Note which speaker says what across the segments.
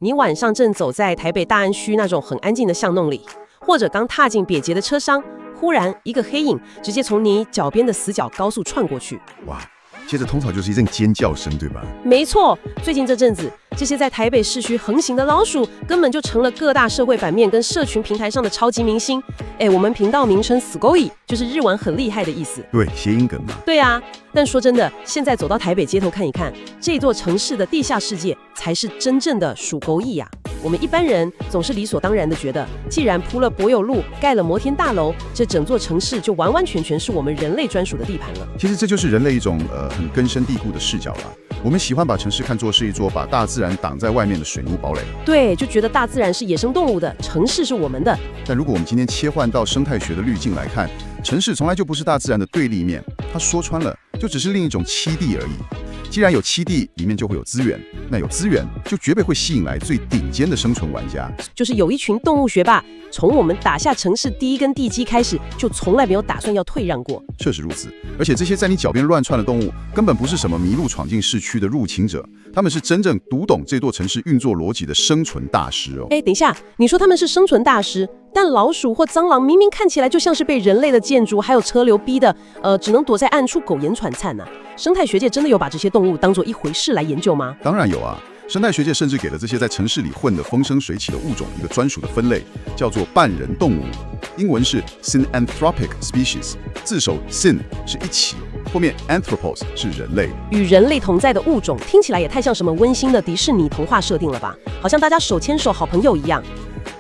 Speaker 1: 你晚上正走在台北大安区那种很安静的巷弄里，或者刚踏进癟结的车厢，忽然一个黑影直接从你脚边的死角高速窜过去，
Speaker 2: 哇！接着通常就是一阵尖叫声，对吧？
Speaker 1: 没错，最近这阵子，这些在台北市区横行的老鼠，根本就成了各大社会版面跟社群平台上的超级明星。我们频道名称 SCOI 就是日文很厉害的意思。
Speaker 2: 对，谐音梗嘛。
Speaker 1: 对啊，但说真的，现在走到台北街头看一看，这座城市的地下世界才是真正的鼠狗蚁啊。我们一般人总是理所当然的觉得，既然铺了柏油路，盖了摩天大楼，这整座城市就完完全全是我们人类专属的地盘了。
Speaker 2: 其实这就是人类一种很根深蒂固的视角啦。我们喜欢把城市看作是一座把大自然挡在外面的水泥堡垒。
Speaker 1: 对，就觉得大自然是野生动物的，城市是我们的。
Speaker 2: 但如果我们今天切换到生态学的滤镜来看，城市从来就不是大自然的对立面，它说穿了就只是另一种栖地而已。既然有栖地，里面就会有资源，那有资源就绝对会吸引来最顶尖的生存玩家。
Speaker 1: 就是有一群动物学霸，从我们打下城市第一根地基开始，就从来没有打算要退让过。
Speaker 2: 确实如此，而且这些在你脚边乱窜的动物，根本不是什么迷路闯进市区的入侵者，他们是真正读懂这座城市运作逻辑的生存大师哦。
Speaker 1: 等一下，你说他们是生存大师，但老鼠或蟑螂明明看起来就像是被人类的建筑还有车流逼的，只能躲在暗处苟延喘叹呢。生态学界真的有把这些动物当作一回事来研究吗？
Speaker 2: 当然有啊，生态学界甚至给了这些在城市里混得风生水起的物种一个专属的分类，叫做半人动物，英文是 Synanthropic Species， 字首 Syn 是一起，后面 Anthropos 是人类。
Speaker 1: 与人类同在的物种，听起来也太像什么温馨的迪士尼童话设定了吧？好像大家手牵手好朋友一样。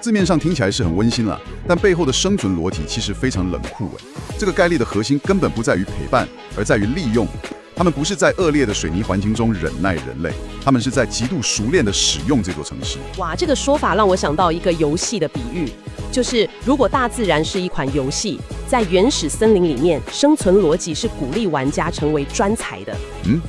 Speaker 2: 字面上听起来是很温馨啦，但背后的生存逻辑其实非常冷酷。这个概念的核心根本不在于陪伴，而在于利用。他们不是在恶劣的水泥环境中忍耐人类，他们是在极度熟练地使用这座城市。
Speaker 1: 哇，这个说法让我想到一个游戏的比喻，就是如果大自然是一款游戏，在原始森林里面，生存逻辑是鼓励玩家成为专才的。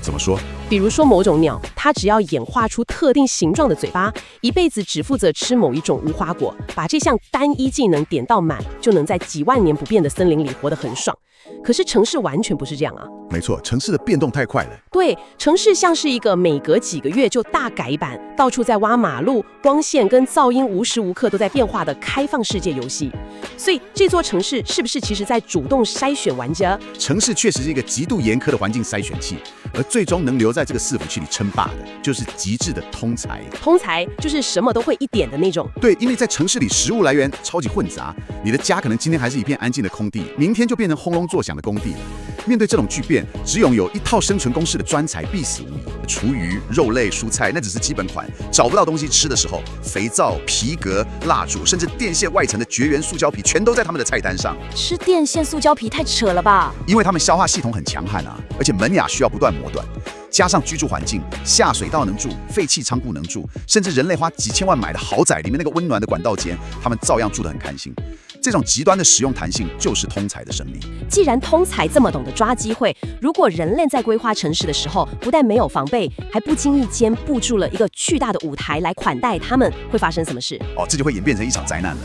Speaker 2: 怎么说？
Speaker 1: 比如说某种鸟，它只要演化出特定形状的嘴巴，一辈子只负责吃某一种无花果，把这项单一技能点到满，就能在几万年不变的森林里活得很爽。可是城市完全不是这样啊。
Speaker 2: 没错，城市的变动太快了。
Speaker 1: 对，城市像是一个每隔几个月就大改版，到处在挖马路，光线跟噪音无时无刻都在变化的开放世界游戏。所以这座城市是不是其实在主动筛选玩家？
Speaker 3: 城市确实是一个极度严苛的环境筛选器，而最终能留在这个伺服器里称霸的，就是极致的通才。
Speaker 1: 通才就是什么都会一点的那种。
Speaker 3: 对，因为在城市里食物来源超级混杂，你的家可能今天还是一片安静的空地，明天就变成轰隆作响的工地了。面对这种巨变，只拥有一套生存公式的专才必死无疑。厨余、肉类、蔬菜那只是基本款，找不到东西吃的时候，肥皂、皮革、蜡烛，甚至电线外层的绝缘塑胶皮，全都在他们的菜单上。
Speaker 4: 吃电线塑胶皮太扯了吧？
Speaker 3: 因为他们消化系统很强悍啊，而且门牙需要不断磨短。加上居住环境，下水道能住，废弃仓库能住，甚至人类花几千万买的豪宅里面那个温暖的管道间，他们照样住得很开心。这种极端的使用弹性就是通才的胜利。
Speaker 4: 既然通才这么懂得抓机会，如果人类在规划城市的时候不但没有防备，还不经意间布置了一个巨大的舞台来款待他们，会发生什么事？
Speaker 3: 这就会演变成一场灾难了。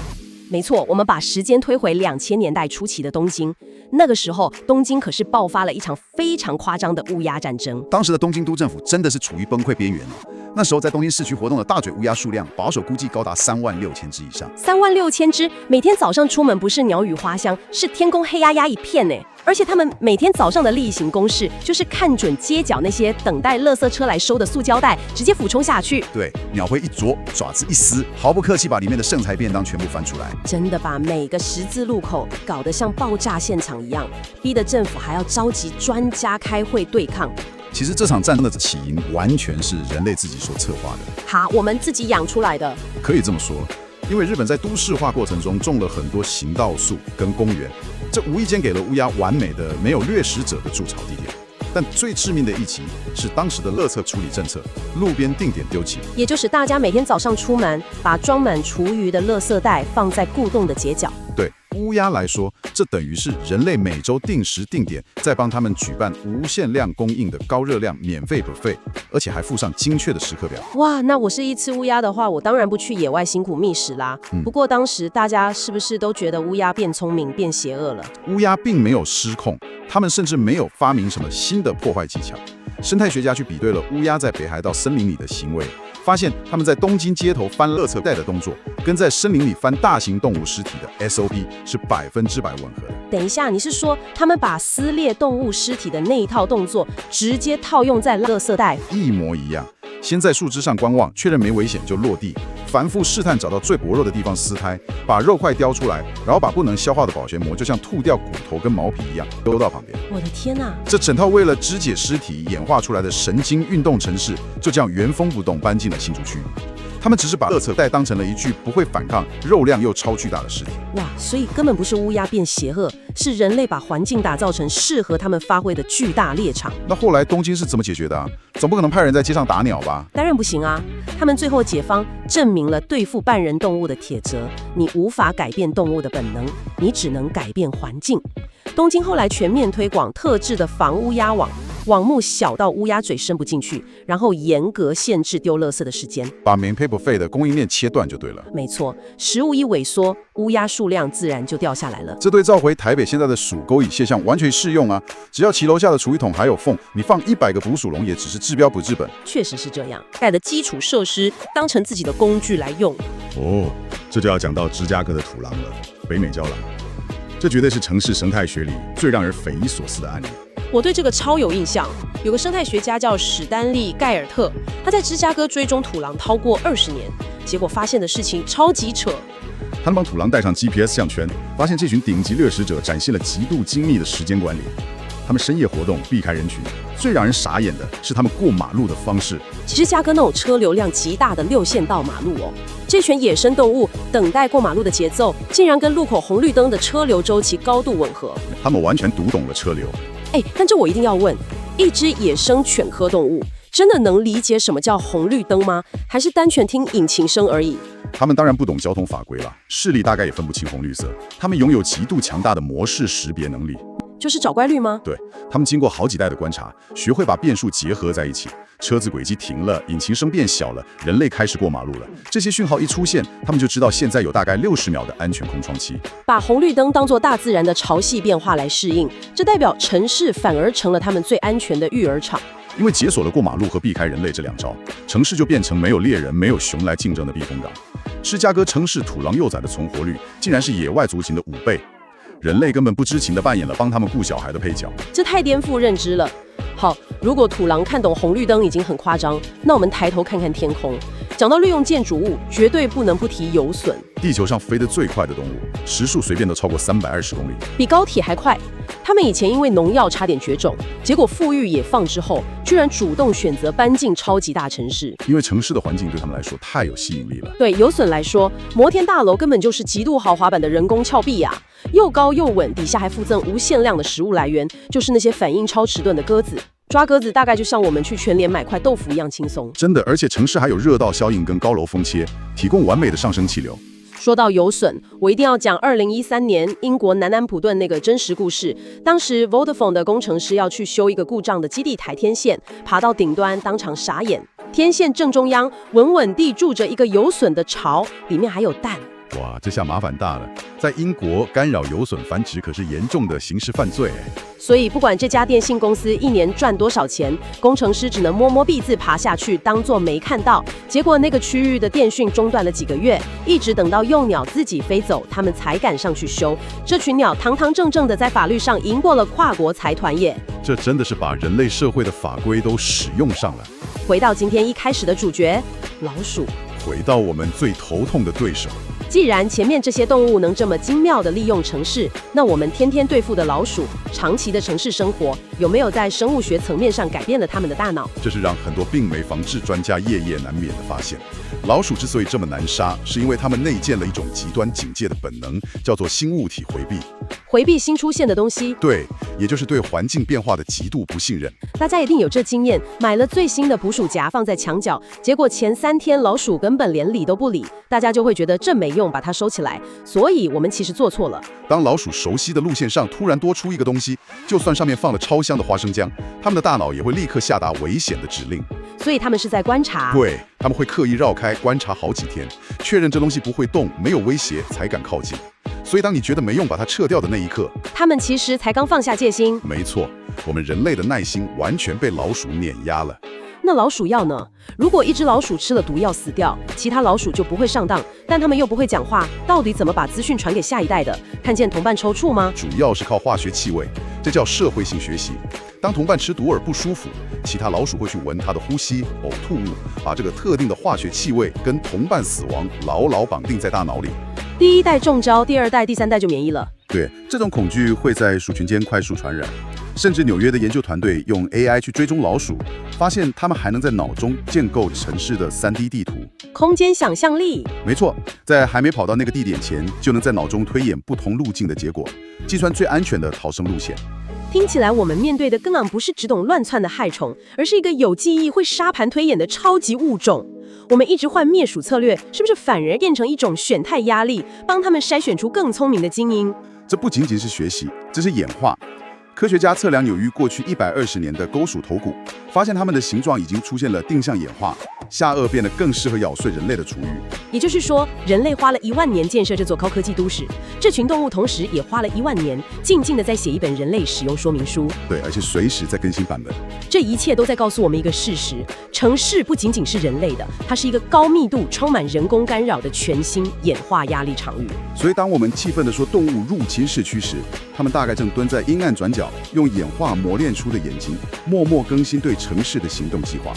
Speaker 1: 没错，我们把时间推回2000年代初期的东京，那个时候东京可是爆发了一场非常夸张的乌鸦战争。
Speaker 3: 当时的东京都政府真的是处于崩溃边缘了。那时候在东京市区活动的大嘴乌鸦数量，保守估计高达36000只以上。
Speaker 1: 36000只，每天早上出门不是鸟语花香，是天空黑压压一片呢。而且他们每天早上的例行公事，就是看准街角那些等待垃圾车来收的塑胶袋，直接俯冲下去。
Speaker 3: 对，鸟会一啄，爪子一撕，毫不客气把里面的剩菜便当全部翻出来。
Speaker 1: 真的把每个十字路口搞得像爆炸现场一样，逼得政府还要召集专家开会对抗。
Speaker 2: 其实这场战争的起因完全是人类自己所策划的。
Speaker 1: 哈，我们自己养出来的。
Speaker 2: 可以这么说，因为日本在都市化过程中种了很多行道树跟公园，这无意间给了乌鸦完美的没有掠食者的筑巢地点。但最致命的一击是当时的垃圾处理政策，路边定点丢弃，
Speaker 1: 也就是大家每天早上出门，把装满厨余的垃圾袋放在固定的街角。
Speaker 2: 对乌鸦来说，这等于是人类每周定时定点在帮他们举办无限量供应的高热量免费 buffet，而且还附上精确的时刻表。
Speaker 1: 哇，那我是一只乌鸦的话，我当然不去野外辛苦觅食啦。不过当时大家是不是都觉得乌鸦变聪明、变邪恶了？
Speaker 2: 乌鸦并没有失控，他们甚至没有发明什么新的破坏技巧。生态学家去比对了乌鸦在北海道森林里的行为，发现他们在东京街头翻垃圾袋的动作，跟在森林里翻大型动物尸体的 SOP 是100%吻合的。
Speaker 1: 等一下，你是说他们把撕裂动物尸体的那一套动作直接套用在垃圾袋？
Speaker 2: 一模一样。先在树枝上观望，确认没危险就落地，反复试探，找到最薄弱的地方撕开，把肉块叼出来，然后把不能消化的保鲜膜，就像吐掉骨头跟毛皮一样，丢到旁边。
Speaker 1: 我的天哪！
Speaker 2: 这整套为了肢解尸体演化出来的神经运动程式，就这样原封不动搬进了新竹区。他们只是把垃圾袋当成了一具不会反抗、肉量又超巨大的尸体。
Speaker 1: 哇，所以根本不是乌鸦变邪恶，是人类把环境打造成适合他们发挥的巨大猎场。
Speaker 2: 那后来东京是怎么解决的啊？总不可能派人在街上打鸟吧？
Speaker 1: 当然不行啊！他们最后解方证明了对付半人动物的铁则：你无法改变动物的本能，你只能改变环境。东京后来全面推广特制的防乌鸦网。网目小到乌鸦嘴伸不进去，然后严格限制丢垃圾的时间，
Speaker 2: 把免配不费的供应链切断就对了。
Speaker 1: 没错，食物一萎缩，乌鸦数量自然就掉下来了。
Speaker 2: 这对召回台北现在的鼠钩蚁现象完全适用啊！只要其楼下的厨余桶还有缝，你放100个捕鼠笼也只是治标不治本。
Speaker 1: 确实是这样，盖的基础设施当成自己的工具来用。
Speaker 2: 哦，这就要讲到芝加哥的土狼了，北美郊狼。这绝对是城市生态学里最让人匪夷所思的案例。
Speaker 1: 我对这个超有印象，有个生态学家叫史丹利·盖尔特，他在芝加哥追踪土狼超过20年，结果发现的事情超级扯。
Speaker 2: 他帮土狼带上 GPS 项圈，发现这群顶级掠食者展现了极度精密的时间管理。他们深夜活动，避开人群。最让人傻眼的是他们过马路的方式。
Speaker 1: 芝加哥那种车流量极大的6线道马路哦，这群野生动物等待过马路的节奏，竟然跟路口红绿灯的车流周期高度吻合。
Speaker 2: 他们完全读懂了车流。
Speaker 1: 但这我一定要问，一只野生犬科动物真的能理解什么叫红绿灯吗？还是单纯听引擎声而已？
Speaker 2: 他们当然不懂交通法规了，视力大概也分不清红绿色。他们拥有极度强大的模式识别能力。
Speaker 1: 就是找怪率吗？
Speaker 2: 对，他们经过好几代的观察，学会把变数结合在一起。车子轨迹停了，引擎声变小了，人类开始过马路了。这些讯号一出现，他们就知道现在有大概60秒的安全空窗期。
Speaker 1: 把红绿灯当作大自然的潮汐变化来适应，这代表城市反而成了他们最安全的育儿场。
Speaker 2: 因为解锁了过马路和避开人类这2招，城市就变成没有猎人、没有熊来竞争的避风港。芝加哥城市土狼幼崽的存活率竟然是野外族群的5倍。人类根本不知情地扮演了帮他们顾小孩的配角，
Speaker 1: 这太颠覆认知了。好，如果土狼看懂红绿灯已经很夸张，那我们抬头看看天空。讲到利用建筑物，绝对不能不提游隼。
Speaker 2: 地球上飞得最快的动物，时速随便都超过320公里，
Speaker 1: 比高铁还快。他们以前因为农药差点绝种，结果富裕野放之后，居然主动选择搬进超级大城市。
Speaker 2: 因为城市的环境对他们来说太有吸引力了。
Speaker 1: 对游隼来说，摩天大楼根本就是极度豪华版的人工峭壁呀，又高又稳，底下还附赠无限量的食物来源，就是那些反应超迟钝的鸽子。抓鸽子大概就像我们去全联买块豆腐一样轻松。
Speaker 2: 真的，而且城市还有热岛效应跟高楼风切，提供完美的上升气流。
Speaker 1: 说到游隼，我一定要讲2013年英国南安普顿那个真实故事。当时 Vodafone 的工程师要去修一个故障的基地台天线，爬到顶端当场傻眼。天线正中央稳稳地住着一个游隼的巢，里面还有蛋。
Speaker 2: 哇，这下麻烦大了。在英国，干扰游隼繁殖可是严重的刑事犯罪。
Speaker 1: 所以不管这家电信公司一年赚多少钱，工程师只能摸摸鼻子爬下去，当作没看到。结果那个区域的电讯中断了几个月，一直等到幼鸟自己飞走，他们才敢上去修。这群鸟堂堂正正的在法律上赢过了跨国财团耶。
Speaker 2: 这真的是把人类社会的法规都使用上了。
Speaker 1: 回到今天一开始的主角，老鼠。
Speaker 2: 回到我们最头痛的对手。
Speaker 1: 既然前面这些动物能这么精妙地利用城市，那我们天天对付的老鼠，长期的城市生活，有没有在生物学层面上改变了它们的大脑？
Speaker 2: 这是让很多病媒防治专家夜夜难眠的发现。老鼠之所以这么难杀，是因为它们内建了一种极端警戒的本能，叫做新物体回避。
Speaker 1: 回避新出现的东西？
Speaker 2: 对，也就是对环境变化的极度不信任。
Speaker 1: 大家一定有这经验，买了最新的捕鼠夹放在墙角，结果前3天老鼠根本连理都不理，大家就会觉得这没用，把它收起来。所以我们其实做错了。
Speaker 2: 当老鼠熟悉的路线上突然多出一个东西，就算上面放了超香的花生酱，它们的大脑也会立刻下达危险的指令。
Speaker 1: 所以他们是在观察。
Speaker 2: 对，他们会刻意绕开，观察好几天，确认这东西不会动，没有威胁，才敢靠近。所以当你觉得没用把它撤掉的那一刻，
Speaker 1: 他们其实才刚放下戒心。
Speaker 2: 没错，我们人类的耐心完全被老鼠碾压了。
Speaker 1: 那老鼠药呢？如果一只老鼠吃了毒药死掉，其他老鼠就不会上当，但它们又不会讲话，到底怎么把资讯传给下一代的？看见同伴抽搐吗？
Speaker 2: 主要是靠化学气味，这叫社会性学习。当同伴吃毒饵不舒服，其他老鼠会去闻它的呼吸、呕吐物，把这个特定的化学气味跟同伴死亡牢牢绑定在大脑里。
Speaker 1: 第一代中招，第二代、第三代就免疫了。
Speaker 2: 对，这种恐惧会在鼠群间快速传染。甚至纽约的研究团队用 AI 去追踪老鼠，发现它们还能在脑中建构城市的3D 地图。
Speaker 1: 空间想象力。
Speaker 2: 没错，在还没跑到那个地点前，就能在脑中推演不同路径的结果，计算最安全的逃生路线。
Speaker 1: 听起来我们面对的根本不是只懂乱窜的害虫，而是一个有记忆、会沙盘推演的超级物种。我们一直换灭鼠策略，是不是反而变成一种选态压力，帮他们筛选出更聪明的精英？
Speaker 2: 这不仅仅是学习，这是演化。科学家测量纽约过去120年的沟鼠头骨，发现它们的形状已经出现了定向演化，下颚变得更适合咬碎人类的厨余。
Speaker 1: 也就是说，人类花了1万年建设这座高科技都市，这群动物同时也花了1万年，静静地在写一本人类使用说明书。
Speaker 2: 对，而且随时在更新版本。
Speaker 1: 这一切都在告诉我们一个事实：城市不仅仅是人类的，它是一个高密度、充满人工干扰的全新演化压力场域。
Speaker 2: 所以，当我们气愤地说动物入侵市区时，它们大概正蹲在阴暗转角，用演化磨练出的眼睛，默默更新对城市的行动计划。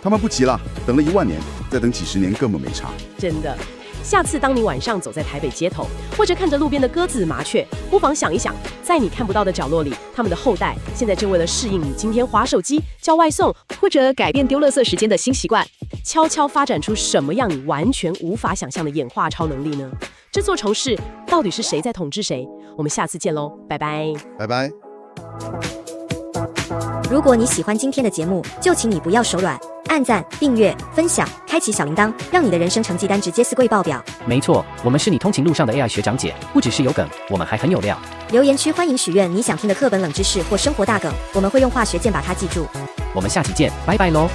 Speaker 2: 他们不急了，等了1万年，再等几十年根本没差。
Speaker 1: 真的，下次当你晚上走在台北街头，或者看着路边的鸽子、麻雀，不妨想一想，在你看不到的角落里，他们的后代现在正为了适应你今天滑手机、叫外送，或者改变丢垃圾时间的新习惯，悄悄发展出什么样你完全无法想象的演化超能力呢？这座城市到底是谁在统治谁？我们下次见喽，拜拜，
Speaker 2: 拜拜。
Speaker 5: 如果你喜欢今天的节目，就请你不要手软，按赞、订阅、分享，开启小铃铛，让你的人生成绩单直接4柜爆表。
Speaker 6: 没错，我们是你通勤路上的 AI 学长姐，不只是有梗，我们还很有料。
Speaker 5: 留言区欢迎许愿你想听的课本冷知识或生活大梗，我们会用化学键把它记住。
Speaker 6: 我们下期见，拜拜喽。